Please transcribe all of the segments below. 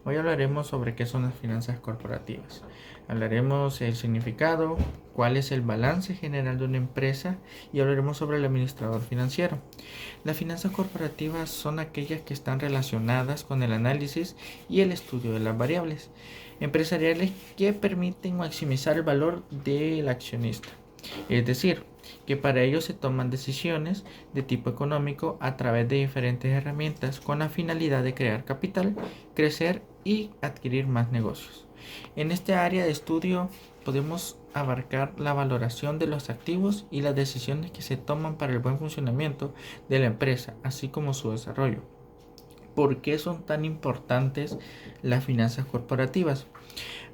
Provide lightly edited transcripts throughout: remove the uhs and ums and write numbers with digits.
Hoy hablaremos sobre qué son las finanzas corporativas. Hablaremos el significado, cuál es el balance general de una empresa y hablaremos sobre el administrador financiero. Las finanzas corporativas son aquellas que están relacionadas con el análisis y el estudio de las variables empresariales que permiten maximizar el valor del accionista. Es decir, que para ello se toman decisiones de tipo económico a través de diferentes herramientas con la finalidad de crear capital, crecer y adquirir más negocios. En este área de estudio podemos abarcar la valoración de los activos y las decisiones que se toman para el buen funcionamiento de la empresa, así como su desarrollo. ¿Por qué son tan importantes las finanzas corporativas?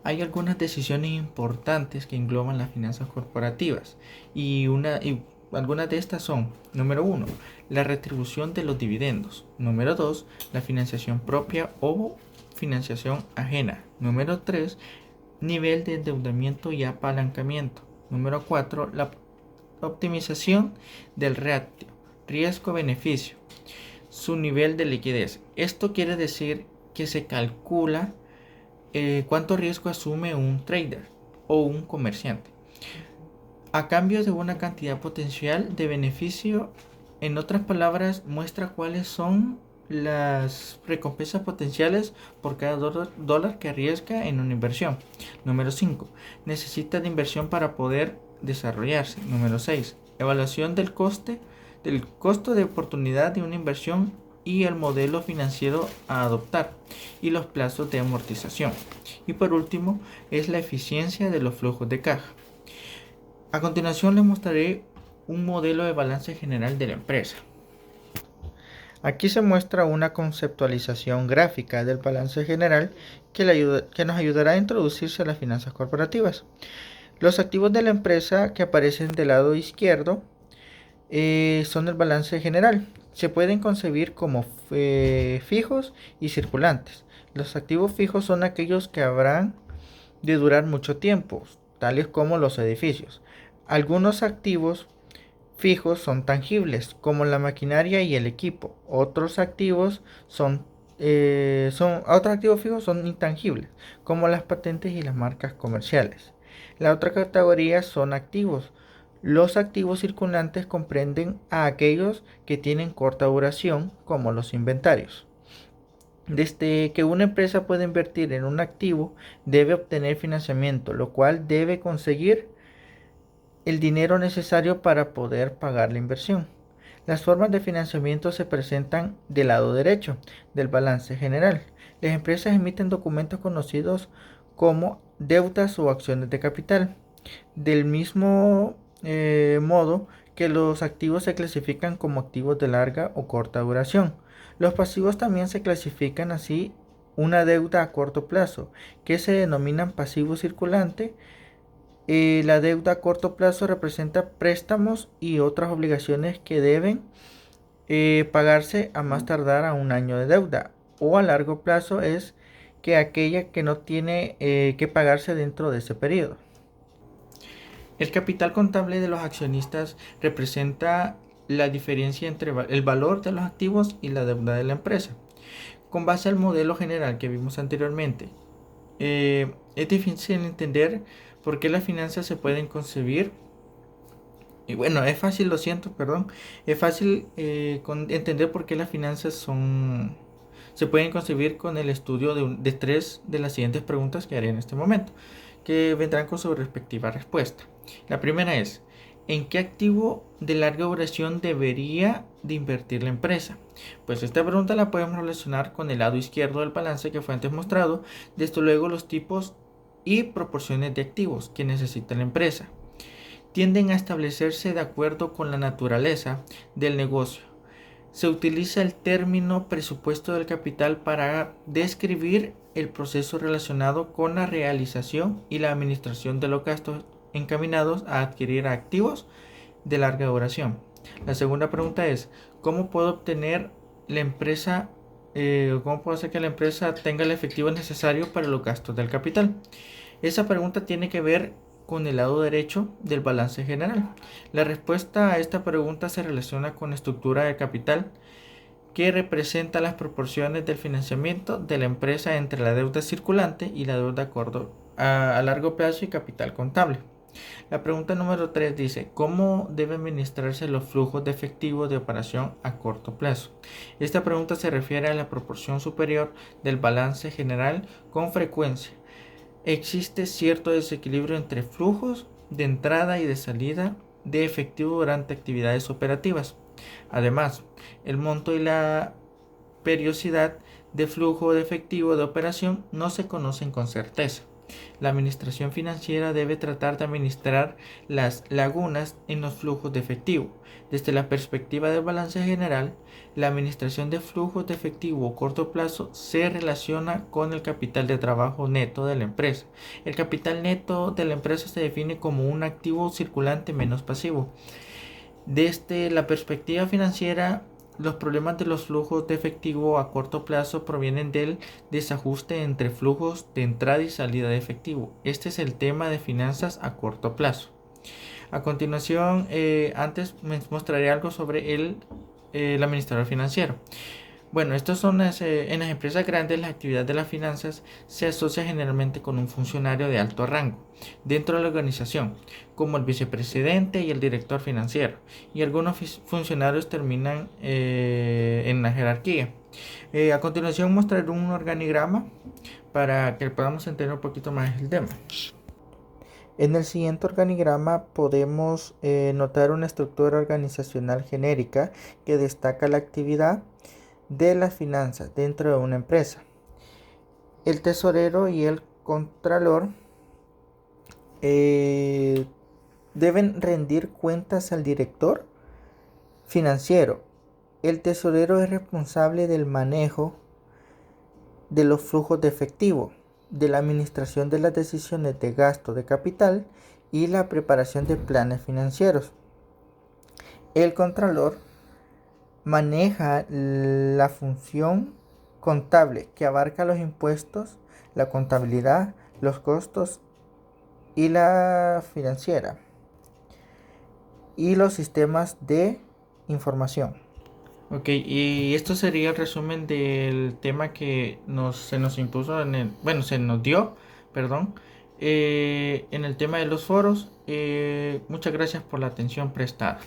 Hay algunas decisiones importantes que engloban las finanzas corporativas y algunas de estas son: número 1, la retribución de los dividendos; número 2, la financiación propia o financiación ajena; número 3, nivel de endeudamiento y apalancamiento; número 4, la optimización del ratio riesgo-beneficio, su nivel de liquidez. Esto quiere decir que se calcula cuánto riesgo asume un trader o un comerciante a cambio de una cantidad potencial de beneficio. En otras palabras, muestra cuáles son las recompensas potenciales por cada dólar que arriesga en una inversión. Número 5. Necesita de inversión para poder desarrollarse. Número 6. Evaluación del costo de oportunidad de una inversión y el modelo financiero a adoptar y los plazos de amortización. Y por último, es la eficiencia de los flujos de caja. A continuación les mostraré un modelo de balance general de la empresa. Aquí se muestra una conceptualización gráfica del balance general que nos ayudará a introducirse a las finanzas corporativas. Los activos de la empresa que aparecen del lado izquierdo son el balance general. Se pueden concebir como fijos y circulantes. Los activos fijos son aquellos que habrán de durar mucho tiempo, tales como los edificios. Algunos activos fijos son tangibles, como la maquinaria y el equipo. Otros activos fijos son intangibles, como las patentes y las marcas comerciales. La otra categoría son activos. Los activos circulantes comprenden a aquellos que tienen corta duración, como los inventarios. Desde que una empresa puede invertir en un activo, debe obtener financiamiento, lo cual debe conseguir el dinero necesario para poder pagar la inversión. Las formas de financiamiento se presentan del lado derecho del balance general. Las empresas emiten documentos conocidos como deudas o acciones de capital. Del mismo modo que los activos se clasifican como activos de larga o corta duración. Los pasivos también se clasifican así: una deuda a corto plazo, que se denominan pasivo circulante. La deuda a corto plazo representa préstamos y otras obligaciones que deben pagarse a más tardar a un año de deuda. O a largo plazo es que aquella que no tiene que pagarse dentro de ese periodo. El capital contable de los accionistas representa la diferencia entre el valor de los activos y la deuda de la empresa. Con base al modelo general que vimos anteriormente, es difícil entender por qué las finanzas se pueden concebir. Y bueno, es fácil, lo siento, perdón. Es fácil entender por qué las finanzas se pueden concebir con el estudio de tres de las siguientes preguntas que haré en este momento, que vendrán con su respectiva respuesta. La primera es: ¿en qué activo de larga duración debería de invertir la empresa? Pues esta pregunta la podemos relacionar con el lado izquierdo del balance que fue antes mostrado. Desde luego, los tipos y proporciones de activos que necesita la empresa tienden a establecerse de acuerdo con la naturaleza del negocio. Se utiliza el término presupuesto del capital para describir el proceso relacionado con la realización y la administración de los gastos encaminados a adquirir activos de larga duración. La segunda pregunta es: ¿cómo puedo obtener la empresa cómo puedo hacer que la empresa tenga el efectivo necesario para los gastos del capital? Esa pregunta tiene que ver con el lado derecho del balance general. La respuesta a esta pregunta se relaciona con la estructura de capital que representa las proporciones del financiamiento de la empresa entre la deuda circulante y la deuda a largo plazo y capital contable. La pregunta número 3 dice, ¿cómo deben administrarse los flujos de efectivo de operación a corto plazo? Esta pregunta se refiere a la proporción superior del balance general con frecuencia. Existe cierto desequilibrio entre flujos de entrada y de salida de efectivo durante actividades operativas. Además, el monto y la periodicidad de flujo de efectivo de operación no se conocen con certeza. La administración financiera debe tratar de administrar las lagunas en los flujos de efectivo. Desde la perspectiva del balance general, la administración de flujos de efectivo a corto plazo se relaciona con el capital de trabajo neto de la empresa. El capital neto de la empresa se define como un activo circulante menos pasivo. Desde la perspectiva financiera, los problemas de los flujos de efectivo a corto plazo provienen del desajuste entre flujos de entrada y salida de efectivo. Este es el tema de finanzas a corto plazo. A continuación, antes me mostraré algo sobre el administrador financiero. Bueno, estas son en las empresas grandes la actividad de las finanzas se asocia generalmente con un funcionario de alto rango dentro de la organización, como el vicepresidente y el director financiero, y algunos funcionarios terminan en la jerarquía. A continuación mostraré un organigrama para que podamos entender un poquito más el tema. En el siguiente organigrama podemos notar una estructura organizacional genérica que destaca la actividad de las finanzas dentro de una empresa. El tesorero y el contralor deben rendir cuentas al director financiero. El tesorero es responsable del manejo de los flujos de efectivo, de la administración de las decisiones de gasto de capital y la preparación de planes financieros. El contralor maneja la función contable que abarca los impuestos, la contabilidad, los costos y la financiera y los sistemas de información. Ok, y esto sería el resumen del tema que se nos impuso se nos dio, perdón, en el tema de los foros. Muchas gracias por la atención prestada.